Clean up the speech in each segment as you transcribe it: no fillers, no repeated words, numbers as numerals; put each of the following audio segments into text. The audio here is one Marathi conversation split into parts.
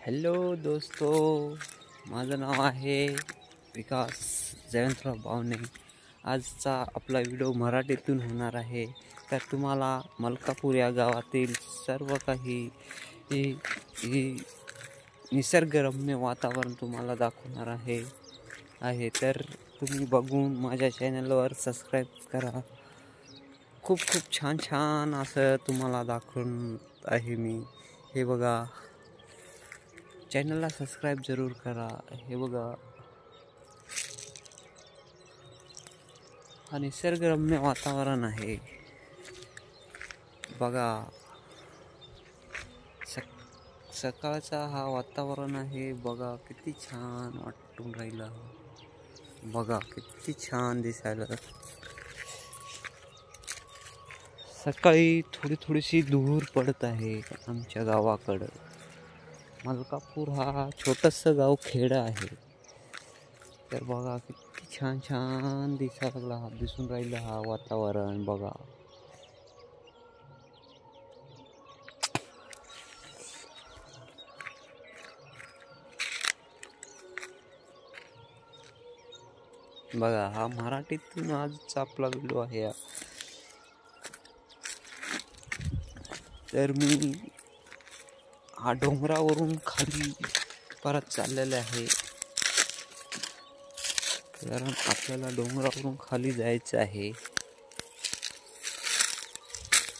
हॅलो दोस्तों, माझं नाव आहे विकास जयवंतराव बावणे। आजचा आपला व्हिडिओ मराठीतून होणार आहे। तर तुम्हाला मलकापूर या गावातील सर्व काही निसर्गरम्य वातावरण तुम्हाला दाखवणार आहे। तर तुम्ही बघून माझ्या चॅनलवर सबस्क्राईब करा। खूप छान छान असं तुम्हाला दाखवून आहे मी। हे बघा, चॅनलला सबस्क्राईब जरूर करा। हे बघा, हा निसर्गरम्य वातावरण आहे बघा। सकाळचा हा वातावरण आहे बघा, किती छान वाटून राहिला बघा, किती छान दिसायला। सकाळी थोडीशी धूर पडत आहे आमच्या गावाकडं। मलकापूर हा छोटंसं गाव खेड आहे। तर बघा, किती छान दिसून राहिलं हा वातावरण बघा। बघा, हा मराठीतून आजचा आपला व्हिडिओ आहे। तर मी हा डोंगरावरून खाली परत चाललेला आहे, कारण आपल्याला डोंगरावरून खाली जायचं आहे।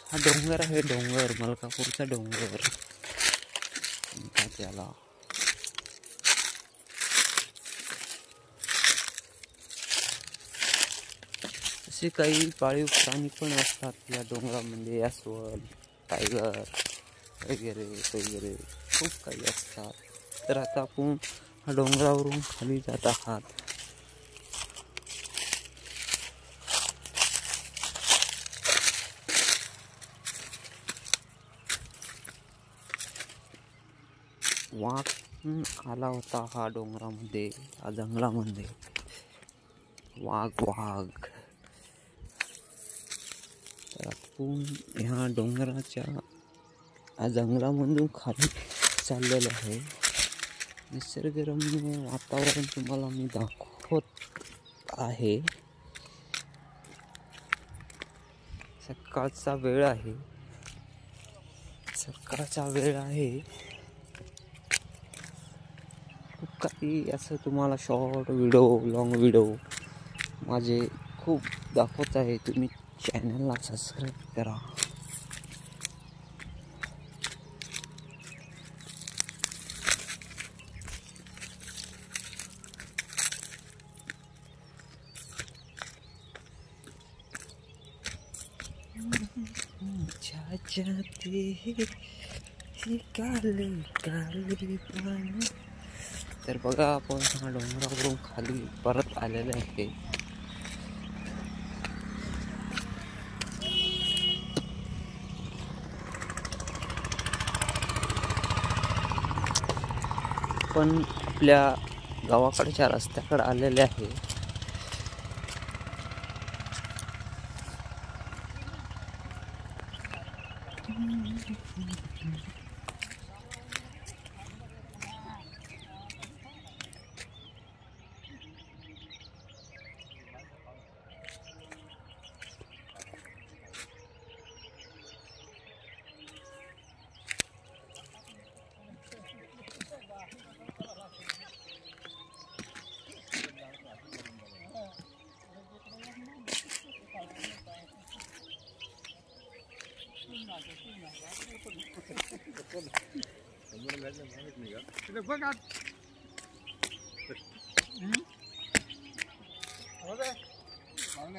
हा डोंगर आहे, मलकापूरचा डोंगर त्याला। असे काही पाळीव प्राणी पण असतात या डोंगरामध्ये, अस्वल, टायगर वगैरे खूप काही असतात। तर आता आपण हा डोंगरावरून खाली जात आहात। वाघ आला होता हा डोंगरामध्ये, हा जंगलामध्ये। वाघ तर आपण ह्या डोंगराच्या जंगलामधून खाली चाललेलं आहे। निसर्गरम्य वातावरण तुम्हाला मी दाखवत आहे। सकाळचा वेळ आहे। खूप काही असं तुम्हाला शॉर्ट व्हिडिओ, लॉंग व्हिडिओ माझे खूप दाखवत आहे। तुम्ही चॅनलला सबस्क्राईब करा। तर बघा, आपण हा डोंगरावरून खाली परत आलेले आहे। पण आपल्या गावाकडच्या रस्त्याकडे आलेले आहे।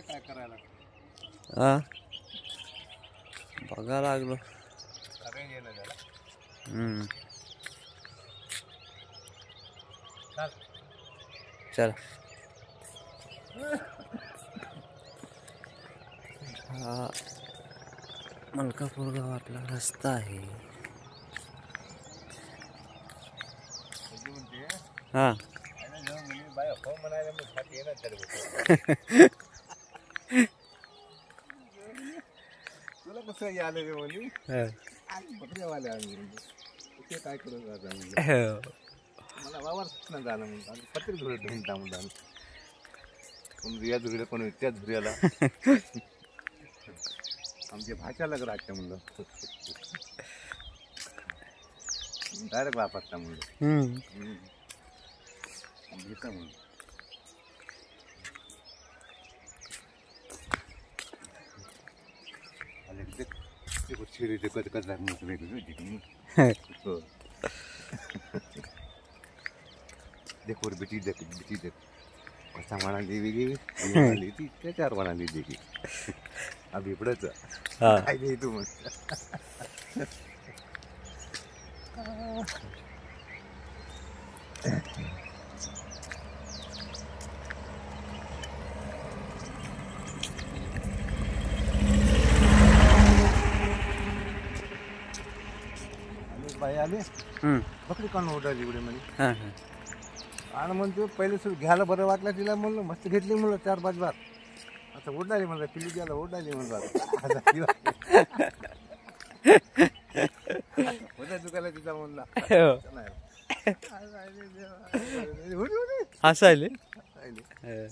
काय करायला बघा लागलो। चल, हा मलकापूर गावातला रस्ता आहे। हा तुला कसं आले रे मुली? बकऱ्यावाले आले ते काय करू आता म्हणलं. मला वावर नाही झालं म्हणून आणि प्रत्येक धुळे धुवून टाकून कोण या धुळीला कोण त्या धुऱ्याला आमच्या भाषाला राहत्या म्हणलं डायरेक्ट वापरता म्हणलं घेता म्हणून देखो बेटी देख कसा म्हणाली वेगळी म्हणाली ती इतक्या चार म्हणाली देखी अभि इकडंच काय नाही तू म्हणत बाई आले बकरी काढून उडाली इकडे मध्ये आणि म्हणतो पहिले सुरू घ्यायला बरं वाटलं तिला म्हणलं मस्त घेतली म्हणलं 4-5 बार आता ओढाली म्हणलं पिली द्यायला ओढाली म्हणलं होता चुकायला तिचा म्हणला हसायले नाही